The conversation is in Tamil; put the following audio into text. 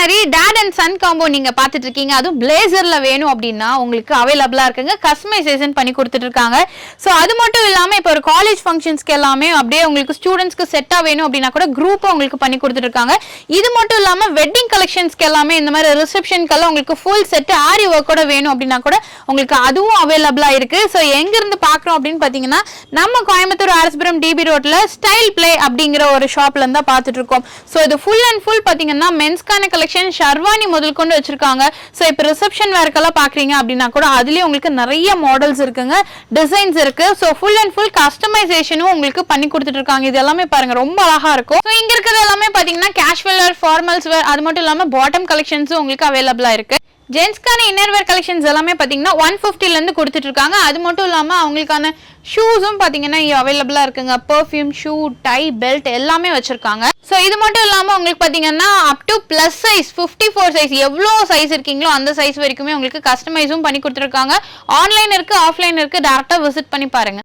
மாதிரி டாட் அண்ட் சன் காம்போ நீங்க பாத்துட்டு இருக்கீங்க. அதுவும் பிளேசர்ல வேணும் அப்படின்னா உங்களுக்கு அவைலபிளா இருக்குங்க. கஸ்டமைசேஷன் பண்ணி கொடுத்துட்டு இருக்காங்க. சோ அது மட்டும் இல்லாம இப்போ ஒரு காலேஜ் ஃபங்க்ஷன்ஸ்க்கு எல்லாமே அப்படியே உங்களுக்கு ஸ்டூடெண்ட்ஸ்க்கு செட்டா வேணும் அப்படின்னா கூட குரூப்பா உங்களுக்கு பண்ணி கொடுத்துட்டு இருக்காங்க. இது மட்டும் இல்லாம வெட்டிங் கலெக்ஷன்ஸ்க்கு எல்லாமே இந்த மாதிரி ரிசப்ஷன்க்கெல்லாம் உங்களுக்கு ஃபுல் செட் ஆரி ஒர்க்கோட வேணும் அப்படின்னா கூட உங்களுக்கு அதுவும் அவைலபிளா இருக்கு. சோ எங்க இருந்து பாக்குறோம் அப்படின்னு பாத்தீங்கன்னா நம்ம கோயம்புத்தூர் ஆர்எஸ்புரம் டிபி ரோட்ல ஸ்டைல் பிளே அப்படிங்கிற ஒரு ஷாப்ல இருந்தா பாத்துட்டு இருக்கோம். சோ இது ஃபுல் அண்ட் ஃபுல் பாத்தீங்கன்னா மென்ஸ்கான கலெக்ஷன் ஷர்வானி முதல் கொண்டு வச்சிருக்காங்க. சோ இப்போ ரிசப்ஷன் வேர்க்கெல்லாம் பாக்குறீங்க அப்படின்னா கூட அதுலயே உங்களுக்கு நிறைய மாடல்ஸ் இருக்குங்க, டிசைன்ஸ் இருக்கு. சோ ஃபுல் அண்ட் ஃபுல் கஸ்டமைசேஷனும் உங்களுக்கு பண்ணி கொடுத்துட்டு இருக்காங்க. இது எல்லாமே பாருங்க ரொம்ப அழகா இருக்கும். சோ இங்க இருக்கிறது எல்லாமே பாத்தீங்கன்னா கேஷுவல் வேர், ஃபார்மல்ஸ் வேர், அது மட்டும் இல்லாம பாட்டம் கலெக்ஷன்ஸும் உங்களுக்கு அவைலபிளா இருக்கு. ஜென்ஸ்க்கான இன்னர்வேர் கலெக்ஷன்ஸ் எல்லாமே பாத்தீங்கன்னா 150ல இருந்து கொடுத்துட்டு இருக்காங்க. அது மட்டும் இல்லாம அவங்களுக்கான ஷூஸும் பாத்தீங்கன்னா அவைலபிளா இருக்குங்க. பெர்ஃப்யூம், ஷூ, டை, பெல்ட் எல்லாமே வச்சிருக்காங்க. சோ இது மட்டும் இல்லாம உங்களுக்கு பாத்தீங்கன்னா up to plus size 54 size எவ்வளவு சைஸ் இருக்கீங்களோ அந்த சைஸ் வரைக்குமே உங்களுக்கு கஸ்டமைஸும் பண்ணி கொடுத்துருக்காங்க. ஆன்லைன் இருக்கு, ஆஃப்லைன் இருக்கு. டைரக்டா விசிட் பண்ணி பாருங்க.